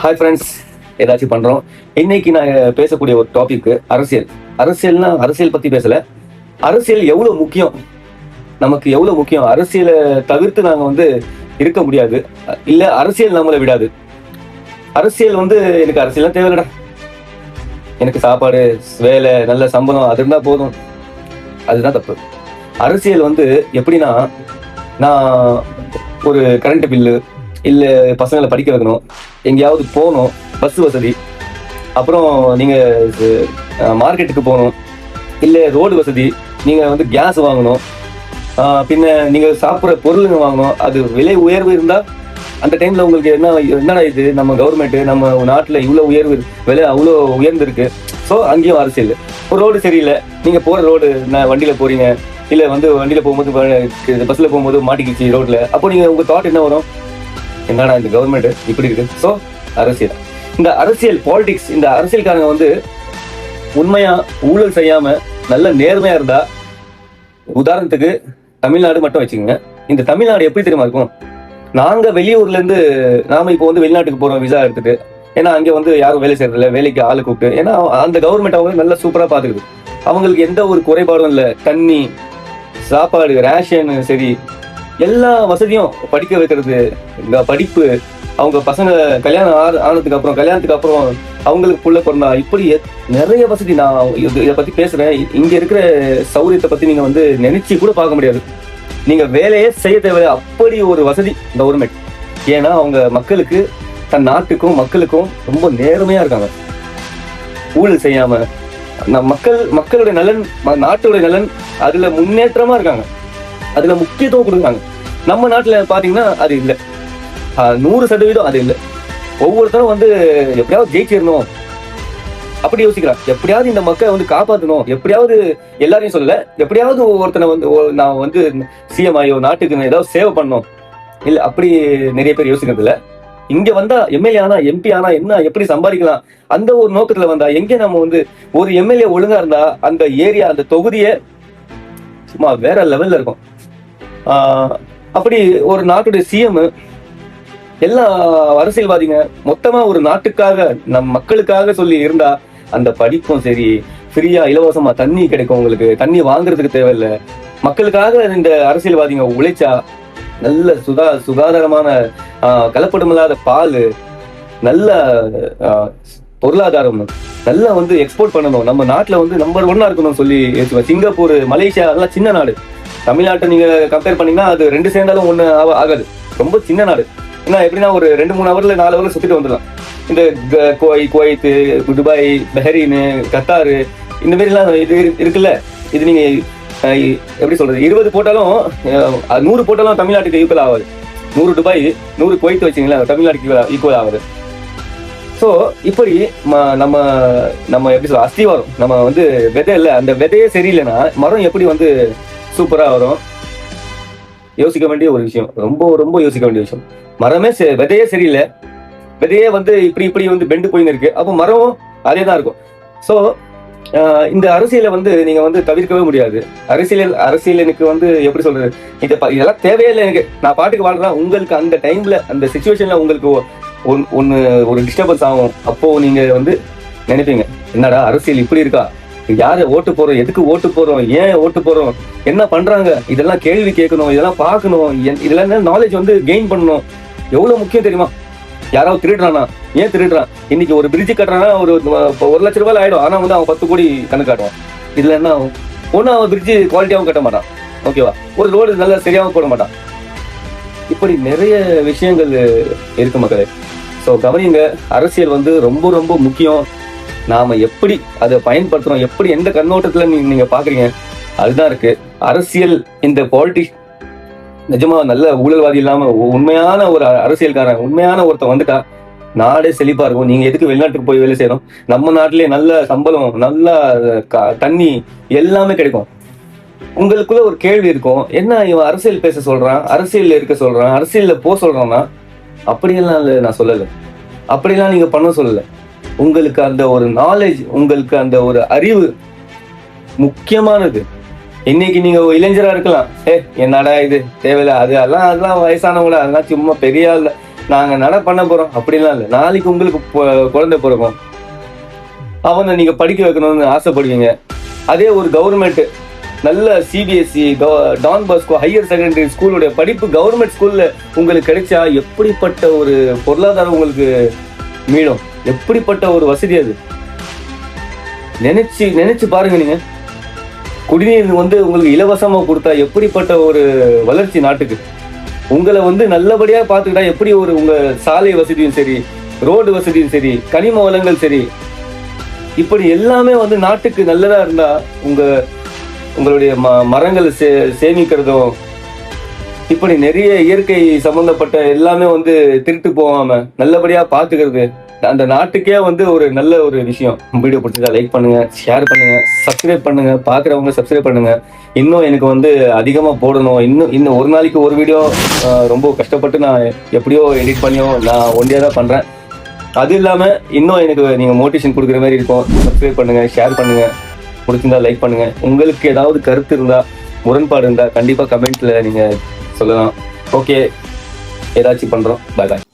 Hi friends, ஏதாச்சும் பண்ணுறோம். இன்னைக்கு நான் பேசக்கூடிய ஒரு டாபிக் அரசியல். அரசியல் பற்றி பேசலை. அரசியல் எவ்வளோ முக்கியம், நமக்கு எவ்வளோ முக்கியம், அரசியலை தவிர்த்து நாங்கள் இருக்க முடியாது, இல்லை அரசியல் நம்மளை விடாது. அரசியல் எனக்கு அரசியல்லாம் தேவையில்லடா, எனக்கு சாப்பாடு, வேலை, நல்ல சம்பளம் அது இருந்தால் போதும், அதுதான் தப்பு. அரசியல் எப்படின்னா, நான் ஒரு கரண்ட் பில்லு, இல்லை பசங்களை படிக்க வைக்கணும், எங்கேயாவது போகணும், பஸ் வசதி, அப்புறம் நீங்கள் மார்க்கெட்டுக்கு போகணும், இல்லை ரோடு வசதி, நீங்கள் கேஸ் வாங்கணும், பின்ன நீங்கள் சாப்பிட்ற பொருளுங்க வாங்கணும், அது விலை உயர்வு இருந்தால் அந்த டைமில் உங்களுக்கு என்னடா இது, நம்ம கவர்மெண்ட்டு நம்ம நாட்டில் இவ்வளோ உயர்வு, விலை அவ்வளோ உயர்ந்துருக்கு, ஸோ அங்கேயும் அரசியல். ஒரு ரோடு சரியில்லை, நீங்கள் போகிற ரோடு வண்டியில் போகிறீங்க, இல்லை வண்டியில் போகும்போது பஸ்ஸில் போகும்போது மாட்டிக்கிச்சு ரோட்டில், அப்போ நீங்கள் உங்கள் தாட் என்ன வரும், என்னடா இந்த கவர்மெண்ட் இப்படி இருக்கு. ஸோ அரசியல், இந்த அரசியல் பாலிடிக்ஸ், இந்த அரசியல்காரங்க உண்மையா ஊழல் செய்யாம நல்ல நேர்மையா இருந்தா, உதாரணத்துக்கு தமிழ்நாடு மட்டும் வச்சுக்கோங்க. இந்த தமிழ்நாடு எப்படி தெரியுமா இருக்கும், நாங்க வெளியூர்ல இருந்து நாம இப்போ வெளிநாட்டுக்கு போறோம் விசா எடுத்துட்டு, ஏன்னா அங்கே யாரும் வேலை செய்யறதில்ல, வேலைக்கு ஆளு கூப்பிட்டு, ஏன்னா அந்த கவர்மெண்ட் அவங்க நல்லா சூப்பரா பாத்துக்குது, அவங்களுக்கு எந்த ஒரு குறைபாடும் இல்லை, தண்ணி, சாப்பாடு, ரேஷன், சரி எல்லா வசதியும், படிக்க வைக்கிறது, இந்த படிப்பு, அவங்க பசங்க கல்யாணம் ஆனதுக்கு அப்புறம், கல்யாணத்துக்கு அப்புறம் அவங்களுக்கு புள்ள பிறந்தா, இப்படி நிறைய வசதி. நான் இதை பத்தி பேசுறேன். இங்க இருக்கிற சௌரியத்தை பத்தி நீங்க நினைச்சு கூட பார்க்க முடியாது. நீங்க வேலையே செய்ய தேவை, அப்படி ஒரு வசதி கவர்மெண்ட். ஏன்னா அவங்க மக்களுக்கு, தன் நாட்டுக்கும் மக்களுக்கும் ரொம்ப நேர்மையா இருக்காங்க, ஊழல் செய்யாம. மக்களுடைய நலன், நாட்டுடைய நலன், அதுல முன்னேற்றமா இருக்காங்க, அதுல முக்கியத்துவம் கொடுக்குறாங்க. நம்ம நாட்டுல பாத்தீங்கன்னா அது இல்லை, 100% அது இல்லை. ஒவ்வொருத்தரும் எப்படியாவது ஜெயிச்சிடணும் அப்படி யோசிக்கிறான், எப்படியாவது இந்த மக்கள் காப்பாற்றணும், எப்படியாவது எல்லாரையும் சொல்லல, எப்படியாவது ஒருத்தனை நான் சிஎம் ஆயோ நாட்டுக்கு ஏதாவது சேவை பண்ணணும், இல்ல அப்படி நிறைய பேர் யோசிக்கிறது இல்ல. இங்க வந்தா எம்எல்ஏ ஆனா, எம்பி ஆனா என்ன, எப்படி சம்பாதிக்கலாம், அந்த ஒரு நோக்கத்துல வந்தா, எங்க நம்ம ஒரு எம்எல்ஏ ஒழுங்கா இருந்தா அந்த ஏரியா, அந்த தொகுதியே சும்மா வேற லெவல்ல இருக்கும். அப்படி ஒரு நாட்டுடைய சிஎம், எல்லா அரசியல்வாதிங்க மொத்தமா ஒரு நாட்டுக்காக, நம் மக்களுக்காக சொல்லி இருந்தா, அந்த படிப்பும் சரி, ஃப்ரீயா இலவசமா தண்ணி கிடைக்கும், உங்களுக்கு தண்ணி வாங்குறதுக்கு தேவையில்லை. மக்களுக்காக இந்த அரசியல்வாதிங்க உழைச்சா, நல்ல சுகாதாரமான கலப்படமில்லாத பால், நல்ல பொருளாதாரம், நல்லா எக்ஸ்போர்ட் பண்ணணும், நம்ம நாட்டுல நம்பர் 1 இருக்கணும்னு சொல்லி சிங்கப்பூர், மலேசியா அதெல்லாம் சின்ன நாடு. தமிழ்நாட்டை நீங்க கம்பேர் பண்ணீங்கன்னா அது 2 சேர்ந்தாலும் 1 ஆகாது, ரொம்ப சின்ன நாடு. ஏன்னா எப்படின்னா ஒரு 2-3 ஹவர்ல 4 ஹவர்ல சுத்திட்டு வந்துடலாம். இந்த குவைத், துபாய், பஹ்ரைன், கத்தாரு, இந்த மாதிரிலாம் இது இருக்குல்ல, இது நீங்க எப்படி சொல்றது, 20 போட்டாலும் 100 போட்டாலும் தமிழ்நாட்டுக்கு ஈக்குவல் ஆகாது. 100 துபாய், 100 குவைத் வச்சிங்களா, தமிழ்நாட்டுக்கு ஈக்குவல் ஆகுது. ஸோ இப்படி நம்ம எப்படி சொல்ல, அஸ்திவாரம், நம்ம விதை இல்லை, அந்த விதையே சரியில்லைன்னா மரம் எப்படி சூப்பரா வரும். யோசிக்க வேண்டிய ஒரு விஷயம், ரொம்ப ரொம்ப யோசிக்க வேண்டிய விஷயம். மரமே விதையே சரியில்லை, விதையே இப்படி பெண்டு போயின்னு இருக்கு, அப்போ மரம் அதே தான் இருக்கும். ஸோ இந்த அரசியலை நீங்க தவிர்க்கவே முடியாது. அரசியல் எனக்கு எப்படி சொல்றது, இதெல்லாம் தேவையே இல்லை எனக்கு, நான் பாட்டுக்கு வாழ்றேன். உங்களுக்கு அந்த டைம்ல, அந்த சிச்சுவேஷன்ல உங்களுக்கு ஒரு டிஸ்டர்பன்ஸ் ஆகும். அப்போ நீங்க நினைப்பீங்க, என்னடா அரசியல் இப்படி இருக்கா, யாரை ஓட்டு போறோம், எதுக்கு ஓட்டு போறோம், ஏன் ஓட்டு போறோம், என்ன பண்றாங்க, இதெல்லாம் கேள்வி கேட்கணும், இதெல்லாம் பார்க்கணும், இதெல்லாம் நாலேஜ் கெயின் பண்ணணும். எவ்வளவு முக்கியம் தெரியுமா? யாராவது திருடுறானா, ஏன் திருடுறான், இன்னைக்கு ஒரு பிரிட்ஜ் கட்டுறானா ஒரு 1 லட்ச ரூபாய் ஆயிடும், ஆனா அவன் 10 கோடி கணக்கு காட்டுவான். இதுல என்ன ஆகும், ஒன்னும் அவன் பிரிட்ஜ் குவாலிட்டியாவும் கட்ட மாட்டான், ஓகேவா, ஒரு ரோடு நல்லா சரியாகவும் போட மாட்டான். இப்படி நிறைய விஷயங்கள் இருக்கு மக்களே. ஸோ கவனிங்க, அரசியல் ரொம்ப ரொம்ப முக்கியம். நாம எப்படி அதை பயன்படுத்துறோம், எப்படி எந்த கண்ணோட்டத்துல நீங்க பாக்குறீங்க, அதுதான் இருக்கு அரசியல். இந்த பாலிட்டிக்ஸ் நிஜமா நல்ல ஊழல்வாதி இல்லாம உண்மையான ஒரு அரசியல்காரன், உண்மையான ஒருத்தன் வந்துட்டா நாடே செழிப்பா இருக்கும். நீங்க எதுக்கு வெளிநாட்டுக்கு போய் வேலை செய்யணும், நம்ம நாட்டிலேயே நல்ல சம்பளம், நல்ல தண்ணி எல்லாமே கிடைக்கும். உங்களுக்குள்ள ஒரு கேள்வி இருக்கும், என்ன இவன் அரசியல் பேச சொல்றான், அரசியல்ல இருக்க சொல்றான், அரசியல்ல போக சொல்றான்னா, அப்படியெல்லாம் இல்லை, நான் சொல்லலை, அப்படியெல்லாம் நீங்க பண்ண சொல்லலை. உங்களுக்கு அந்த ஒரு நாலேஜ், உங்களுக்கு அந்த ஒரு அறிவு முக்கியமானது. இன்னைக்கு நீங்க இளைஞரா இருக்கலாம், என்னடா இது தேவையில்ல, அதெல்லாம் வயசானவங்கள, அதெல்லாம் சும்மா பெரிய ஆள், நாங்க பண்ண போறோம் அப்படிலாம் இல்லை. நாளைக்கு உங்களுக்கு குழந்தை பிறக்கும், அவனை நீங்க படிக்க வைக்கணும்னு ஆசைப்படுவீங்க. அதே ஒரு கவர்மெண்ட் நல்ல CBSE, Don Bosco higher secondary ஸ்கூலுடைய படிப்பு கவர்மெண்ட் ஸ்கூல்ல உங்களுக்கு கிடைச்சா எப்படிப்பட்ட ஒரு பொருளாதாரம் உங்களுக்கு மீளும், எப்படிப்பட்ட ஒரு வசதி அது. நினைச்சு பாருங்க. நீங்க குடிநீர் உங்களுக்கு இலவசமா கொடுத்தா எப்படிப்பட்ட ஒரு வளர்ச்சி நாட்டுக்கு. உங்களை நல்லபடியா பார்த்துக்கிட்டா எப்படி ஒரு உங்க சாலை வசதியும் சரி, ரோடு வசதியும் சரி, கனிம வளங்கள் சரி, இப்படி எல்லாமே நாட்டுக்கு நல்லதா இருந்தா உங்களுடைய மரங்களை சேமிக்கிறதும், இப்படி நிறைய இயற்கை சம்பந்தப்பட்ட எல்லாமே திருட்டு போகாம நல்லபடியா பாத்துக்கிறது அந்த நாட்டுக்கே ஒரு நல்ல ஒரு விஷயம். வீடியோ பிடிச்சதா லைக் பண்ணுங்க, ஷேர் பண்ணுங்க, சப்ஸ்கிரைப் பண்ணுங்க. பாக்குறவங்க சப்ஸ்கிரைப் பண்ணுங்க. இன்னும் எனக்கு அதிகமா போடணும். இன்னும் ஒரு நாளைக்கு ஒரு வீடியோ ரொம்ப கஷ்டப்பட்டு நான் எப்படியோ எடிட் பண்ணியோ நான் ஒண்டியா தான் பண்றேன். அது இல்லாம இன்னும் எனக்கு நீங்க மோட்டிவேஷன் கொடுக்குற மாதிரி இருக்கும். சப்ஸ்கிரைப் பண்ணுங்க, ஷேர் பண்ணுங்க, பிடிச்சிருந்தா லைக் பண்ணுங்க. உங்களுக்கு ஏதாவது கருத்து இருந்தா, முரண்பாடு இருந்தா கண்டிப்பா கமெண்ட்ல நீங்க சொல்லலாம். ஓகே, ஏதாச்சும் பண்றோம். பாய் பாய்.